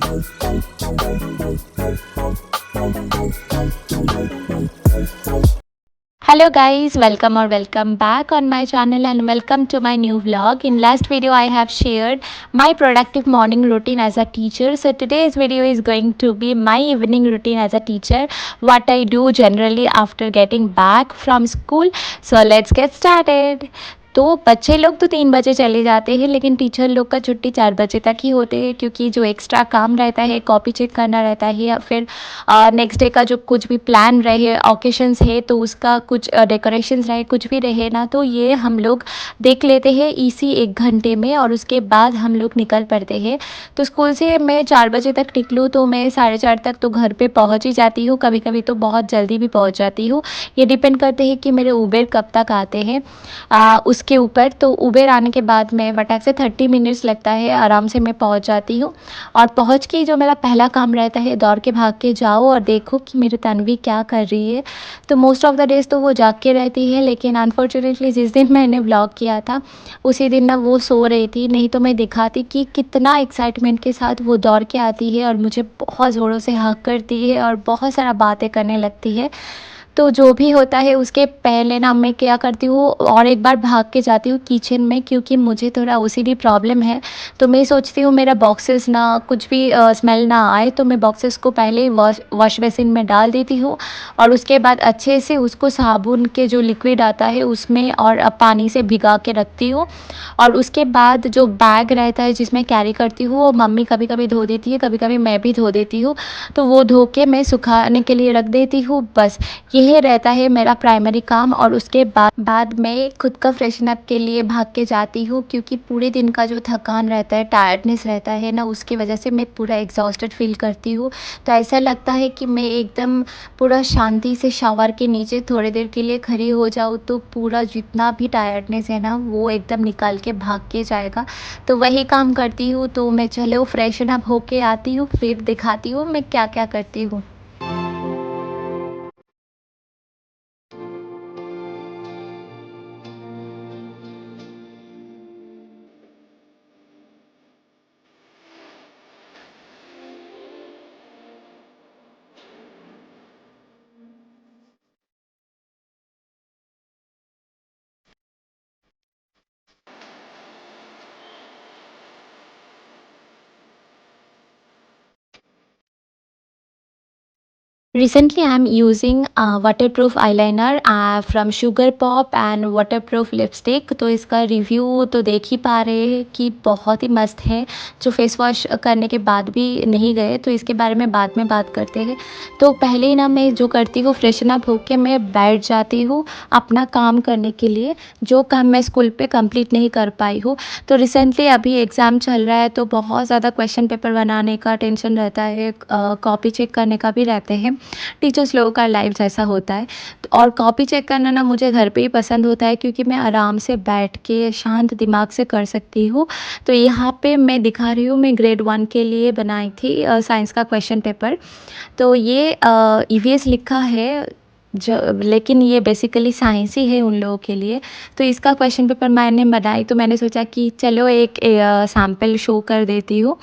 Hello guys, welcome or welcome back on my channel and welcome to my new vlog. In last video I have shared my productive morning routine as a teacher. So today's video is going to be my evening routine as a teacher. What I do generally after getting back from school. So let's get started. तो बच्चे लोग तो 3 बजे चले जाते हैं लेकिन teacher लोग का छुट्टी 4 बजे तक ही होते हैं क्योंकि जो एक्स्ट्रा काम रहता है कॉपी चेक करना रहता है या फिर नेक्स्ट डे का जो कुछ भी प्लान रहे ओकेशंस है तो उसका कुछ डेकोरेशंस रहे कुछ भी रहे ना तो ये हम लोग देख लेते हैं इसी 1 घंटे में और उसके बाद हम लोग निकल पड़ते हैं। तो स्कूल से मैं 4 बजे तक निकलूँ तो मैं 4:30 तक तो घर पे पहुँच ही जाती हूँ, कभी कभी तो बहुत जल्दी भी पहुँच जाती हूँ। ये डिपेंड करते हैं कि मेरे उबेर कब तक आते हैं उसके ऊपर। तो उबेर आने के बाद मैं फटाक से 30 मिनट्स लगता है आराम से मैं पहुंच जाती हूँ और पहुंच के जो मेरा पहला काम रहता है दौड़ के भाग के जाओ और देखो कि मेरी तन्वी क्या कर रही है। तो मोस्ट ऑफ़ द डेज़ तो वो जाग के रहती है लेकिन अनफॉर्चुनेटली जिस दिन मैंने व्लॉग किया था उसी दिन ना वो सो रही थी, नहीं तो मैं दिखाती कि कितना एक्साइटमेंट के साथ वो दौड़ के आती है और मुझे बहुत ज़ोरों से हग करती है और बहुत सारा बातें करने लगती है। तो जो भी होता है उसके पहले ना मैं क्या करती हूँ और एक बार भाग के जाती हूँ किचन में क्योंकि मुझे थोड़ा ओसीडी प्रॉब्लम है। तो मैं सोचती हूँ मेरा बॉक्सेस ना कुछ भी स्मेल ना आए तो मैं बॉक्सेस को पहले ही वॉश बेसिन में डाल देती हूँ और उसके बाद अच्छे से उसको साबुन के जो लिक्विड आता है उसमें और पानी से भिगा के रखती हूँ। और उसके बाद जो बैग रहता है जिसमें कैरी करती हूँ वो मम्मी कभी कभी धो देती है, कभी कभी मैं भी धो देती हूँ। तो वो धो के मैं सुखाने के लिए रख देती हूँ। बस यही रहता है मेरा प्राइमरी काम और उसके बाद मैं खुद का फ्रेशन अप के लिए भाग के जाती हूँ क्योंकि पूरे दिन का जो थकान रहता है टायर्डनेस रहता है ना उसकी वजह से मैं पूरा एग्जॉस्टेड फील करती हूँ। तो ऐसा लगता है कि मैं एकदम पूरा शांति से शावर के नीचे थोड़ी देर के लिए खड़ी हो जाऊँ तो पूरा जितना भी टायर्डनेस है ना वो एकदम निकाल के भाग के जाएगा। तो वही काम करती हूँ। तो मैं चलो फ्रेशन अप होके आती हूँ फिर दिखाती हूँ मैं क्या क्या करती हूँ। Recently, I'm using waterproof eyeliner from Sugar Pop and waterproof lipstick। तो इसका रिव्यू तो देख ही पा रहे हैं कि बहुत ही मस्त है। जो फेस वॉश करने के बाद भी नहीं गए तो इसके बारे में बाद में बात करते हैं। तो पहले ही ना मैं जो करती हूँ फ्रेशन अप होके मैं बैठ जाती हूँ अपना काम करने के लिए, जो काम मैं स्कूल पे कंप्लीट नहीं कर पाई हूँ। तो रिसेंटली अभी एग्ज़ाम चल रहा है तो बहुत ज़्यादा क्वेश्चन पेपर बनाने का टेंशन रहता है, कॉपी चेक करने का भी रहते हैं। टीचर्स लोगों का लाइफ जैसा होता है। और कॉपी चेक करना ना मुझे घर पे ही पसंद होता है क्योंकि मैं आराम से बैठ के शांत दिमाग से कर सकती हूँ। तो यहाँ पे मैं दिखा रही हूँ, मैं ग्रेड 1 के लिए बनाई थी साइंस का क्वेश्चन पेपर। तो ये ईवीएस लिखा है लेकिन ये बेसिकली साइंस ही है उन लोगों के लिए। तो इसका क्वेश्चन पेपर मैंने बनाई तो मैंने सोचा कि चलो एक सैम्पल शो कर देती हूँ।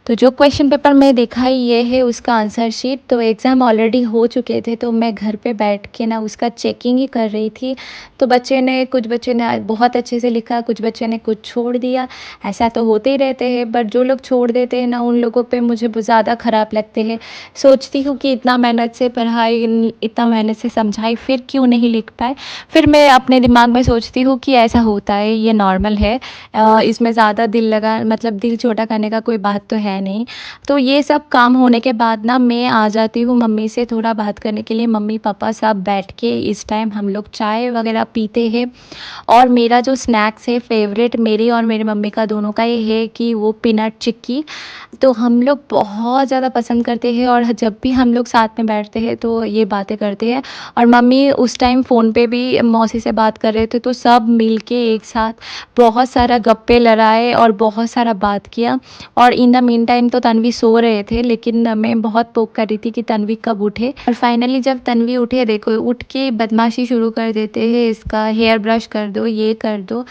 तो जो क्वेश्चन पेपर मैं दिखाई ये है उसका आंसर शीट। तो एग्ज़ाम ऑलरेडी हो चुके थे तो मैं घर पे बैठ के ना उसका चेकिंग ही कर रही थी। तो कुछ बच्चे ने बहुत अच्छे से लिखा, कुछ बच्चे ने कुछ छोड़ दिया। ऐसा तो होते ही रहते हैं बट जो लोग छोड़ देते हैं ना उन लोगों पे मुझे बहुत ज़्यादा ख़राब लगते हैं। सोचती हूँ कि इतना मेहनत से पढ़ाई, इतना मेहनत से समझाई फिर क्यों नहीं लिख पाए। फिर मैं अपने दिमाग में सोचती हूँ कि ऐसा होता है, ये नॉर्मल है। इसमें ज़्यादा दिल छोटा करने का कोई बात तो है है नहीं। तो ये सब काम होने के बाद ना मैं आ जाती हूँ मम्मी से थोड़ा बात करने के लिए। मम्मी पापा सब बैठ के इस टाइम हम लोग चाय वगैरह पीते हैं। और मेरा जो स्नैक्स है फेवरेट मेरी और मेरी मम्मी का दोनों का ये है कि वो पीनट चिक्की। तो हम लोग बहुत ज़्यादा पसंद करते हैं और जब भी हम लोग साथ में बैठते हैं तो ये बातें करते हैं। और मम्मी उस टाइम फ़ोन पे भी मौसी से बात कर रहे थे, तो सब मिल के एक साथ बहुत सारा गप्पे लड़ाए और बहुत सारा बात किया। और इन द मीन टाइम तो तन्वी सो रहे थे, लेकिन मैं बहुत पोक कर रही थी कि तन्वी कब उठे। और फाइनली जब तन्वी उठे, देखो उठ के बदमाशी शुरू कर देते हैं, इसका हेयर ब्रश कर दो, ये कर दो।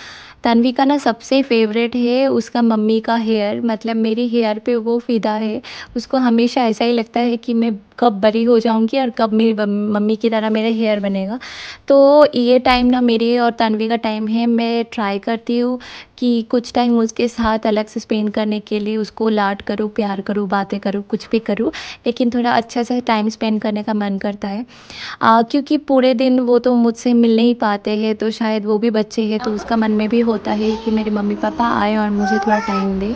तन्वी का ना सबसे फेवरेट है उसका मम्मी का हेयर, मतलब मेरी हेयर पे वो फ़िदा है। उसको हमेशा ऐसा ही लगता है कि मैं कब बड़ी हो जाऊंगी और कब मेरी मम्मी की तरह मेरा हेयर बनेगा। तो ये टाइम ना मेरे और तन्वी का टाइम है। मैं ट्राई करती हूँ कि कुछ टाइम उसके साथ अलग से स्पेंड करने के लिए उसको लाड करूँ, प्यार करूँ, बातें करूँ, कुछ भी करूँ, लेकिन थोड़ा अच्छा सा टाइम स्पेंड करने का मन करता है। क्योंकि पूरे दिन वो तो मुझसे मिल नहीं पाते हैं, तो शायद वो भी बच्चे हैं, तो उसका मन में भी होता है कि मेरे मम्मी पापा आए और मुझे थोड़ा टाइम दें।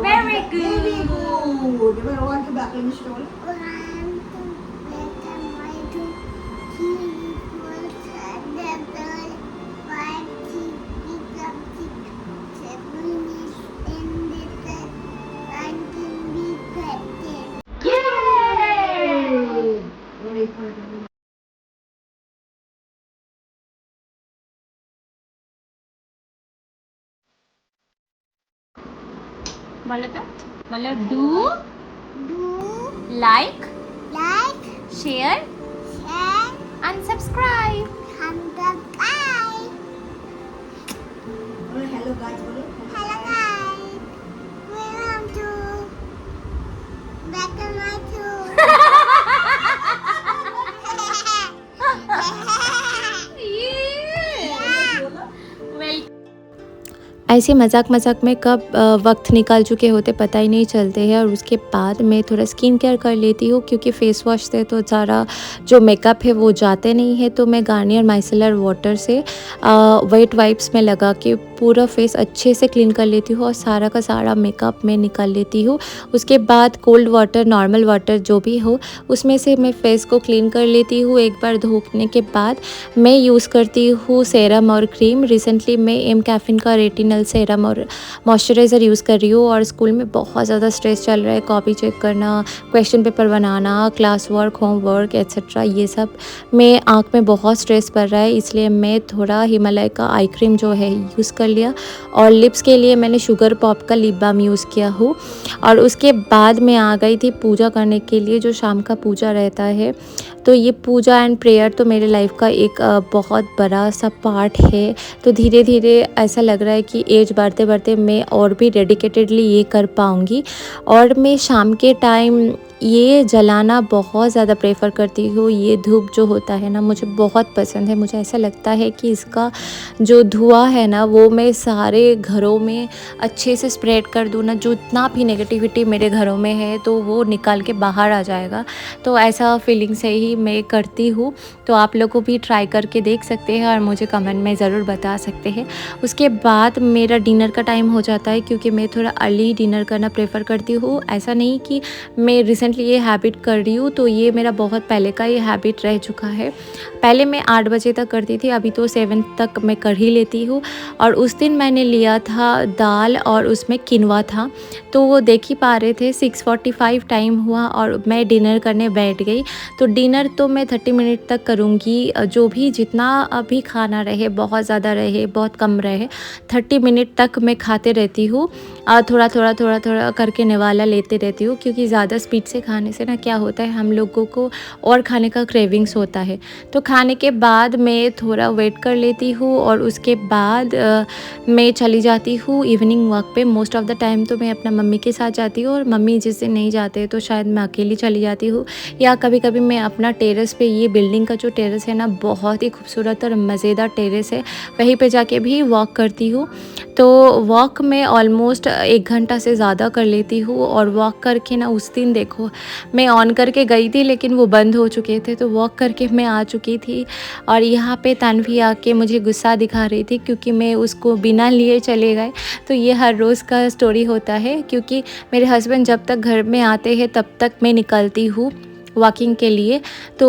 Very good. Very good. You want to back in the story? बोलो तो, बोलो do like share and subscribe. Hello guys, bolo. ऐसे मज़ाक मज़ाक में कब वक्त निकाल चुके होते पता ही नहीं चलते हैं। और उसके बाद मैं थोड़ा स्किन केयर कर लेती हूँ, क्योंकि फेस वॉश से तो ज़्यादा जो मेकअप है वो जाते नहीं है। तो मैं गार्नियर माइसेलर वाटर से वेट वाइप्स में लगा के पूरा फेस अच्छे से क्लीन कर लेती हूँ और सारा का सारा मेकअप मैं निकाल लेती हूँ। उसके बाद कोल्ड वाटर, नॉर्मल वाटर जो भी हो, उसमें से मैं फेस को क्लीन कर लेती हूँ। एक बार धोने के बाद मैं यूज़ करती हूँ सेरम और क्रीम। रिसेंटली मैं एम कैफिन का रेटिनल सेरम और मॉइस्चराइज़र यूज़ कर रही हूँ। और स्कूल में बहुत ज़्यादा स्ट्रेस चल रहा है, कॉपी चेक करना, क्वेश्चन पेपर बनाना, क्लास वर्क, होमवर्क एट्सेट्रा, ये सब में आँख में बहुत स्ट्रेस पड़ रहा है। इसलिए मैं थोड़ा हिमालय का आई क्रीम जो है यूज़ कर लिया। और लिप्स के लिए मैंने शुगर पॉप का लिप बाम यूज़ किया हूँ। और उसके बाद मैं आ गई थी पूजा करने के लिए, जो शाम का पूजा रहता है। तो ये पूजा एंड प्रेयर तो मेरे लाइफ का एक बहुत बड़ा सा पार्ट है। तो धीरे धीरे ऐसा लग रहा है कि एज बढ़ते बढ़ते मैं और भी डेडिकेटेडली ये कर पाऊँगी। और मैं शाम के टाइम ये जलाना बहुत ज़्यादा प्रेफर करती हूँ। ये धूप जो होता है ना, मुझे बहुत पसंद है। मुझे ऐसा लगता है कि इसका जो धुआं है ना, वो मैं सारे घरों में अच्छे से स्प्रेड कर दूँ ना, जितना भी नेगेटिविटी मेरे घरों में है तो वो निकाल के बाहर आ जाएगा। तो ऐसा फीलिंग से ही मैं करती हूँ। तो आप लोगों भी ट्राई करके देख सकते हैं और मुझे कमेंट में ज़रूर बता सकते हैं। उसके बाद मेरा डिनर का टाइम हो जाता है, क्योंकि मैं थोड़ा अर्ली डिनर करना प्रेफर करती हूँ। ऐसा नहीं कि मैं रिसेंटली ये हैबिट कर रही हूँ, तो ये मेरा बहुत पहले का ये हैबिट रह चुका है। पहले मैं 8 बजे तक करती थी, अभी तो 7 तक मैं कर ही लेती हूँ। और उस दिन मैंने लिया था दाल और उसमें किनवा था, तो वो देख ही पा रहे थे 6:45 टाइम हुआ और मैं डिनर करने बैठ गई। तो डिनर तो मैं 30 मिनट तक करूँगी, जो भी जितना अभी खाना रहे, बहुत ज़्यादा रहे बहुत कम रहे, 30 मिनट तक मैं खाते रहती हूँ। थोड़ा थोड़ा थोड़ा थोड़ा करके निवाला लेते रहती हूँ, क्योंकि ज़्यादा स्पीड से खाने से ना क्या होता है, हम लोगों को और खाने का क्रेविंग्स होता है। तो खाने के बाद मैं थोड़ा वेट कर लेती हूँ और उसके बाद मैं चली जाती हूँ इवनिंग वॉक पे। मोस्ट ऑफ़ द टाइम तो मैं अपना मम्मी के साथ जाती हूँ, और मम्मी जिस दिन नहीं जाते तो शायद मैं अकेली चली जाती हूँ, या कभी कभी मैं अपना टेरेस पे, ये बिल्डिंग का जो टेरेस है ना, बहुत ही खूबसूरत और मज़ेदार टेरेस है, वहीं पे जाके भी वॉक करती हूँ। तो वॉक में ऑलमोस्ट 1 घंटा से ज़्यादा कर लेती हूँ। और वॉक करके ना उस दिन देखो मैं ऑन करके गई थी लेकिन वो बंद हो चुके थे, तो वॉक करके मैं आ चुकी थी। और यहाँ पे तन्वी आके मुझे गुस्सा दिखा रही थी क्योंकि मैं उसको बिना लिए चले गए। तो ये हर रोज़ का स्टोरी होता है क्योंकि मेरे हस्बैंड जब तक घर में आते हैं तब तक मैं निकलती हूँ वॉकिंग के लिए। तो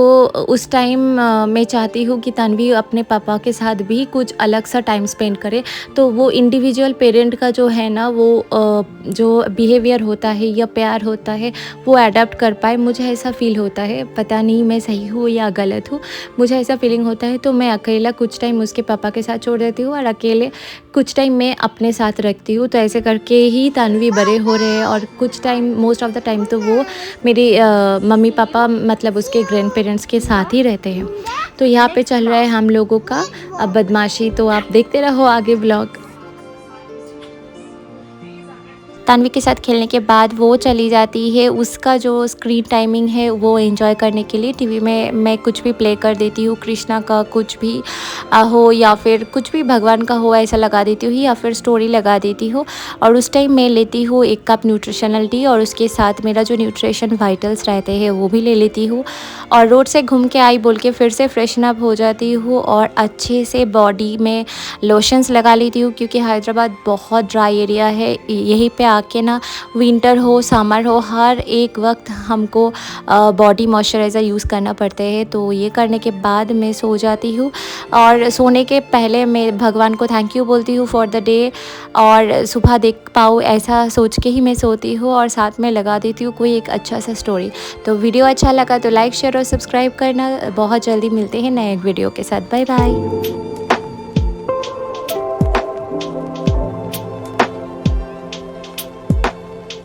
उस टाइम मैं चाहती हूँ कि तन्वी अपने पापा के साथ भी कुछ अलग सा टाइम स्पेंड करे। तो वो इंडिविजुअल पेरेंट का जो है ना वो जो बिहेवियर होता है या प्यार होता है वो अडेप्ट कर पाए, मुझे ऐसा फ़ील होता है। पता नहीं मैं सही हूँ या गलत हूँ, मुझे ऐसा फीलिंग होता है। तो मैं अकेला कुछ टाइम उसके पापा के साथ छोड़ देती हूँ और अकेले कुछ टाइम मैं अपने साथ रखती हूँ। तो ऐसे करके ही तन्वी बड़े हो रहे हैं। और कुछ time most of the time तो वो मेरे मम्मी पापा मतलब उसके ग्रैंड पेरेंट्स के साथ ही रहते हैं। तो यहाँ पे चल रहा है हम लोगों का अब बदमाशी, तो आप देखते रहो आगे ब्लॉग। तन्वी के साथ खेलने के बाद वो चली जाती है उसका जो स्क्रीन टाइमिंग है वो एंजॉय करने के लिए। टीवी में मैं कुछ भी प्ले कर देती हूँ, कृष्णा का कुछ भी हो या फिर कुछ भी भगवान का हो ऐसा लगा देती हूँ या फिर स्टोरी लगा देती हूँ। और उस टाइम मैं लेती हूँ 1 कप न्यूट्रिशनल टी और उसके साथ मेरा जो न्यूट्रिशन वाइटल्स रहते हैं वो भी ले लेती हूँ। और रोड से घूम के आई बोल के फिर से फ्रेशन अप हो जाती हूँ और अच्छे से बॉडी में लोशंस लगा लेती हूँ क्योंकि हैदराबाद बहुत ड्राई एरिया है। यहीं पे आके ना विंटर हो समर हो हर एक वक्त हमको बॉडी मॉइस्चराइज़र यूज़ करना पड़ते हैं। तो ये करने के बाद मैं सो जाती हूँ और सोने के पहले मैं भगवान को थैंक यू बोलती हूँ फॉर द डे और सुबह देख पाऊँ ऐसा सोच के ही मैं सोती हूँ। और साथ में लगा देती हूँ कोई एक अच्छा सा स्टोरी। तो वीडियो अच्छा लगा तो लाइक शेयर और सब्सक्राइब करना। बहुत जल्दी मिलते हैं नए एक वीडियो के साथ। Bye bye.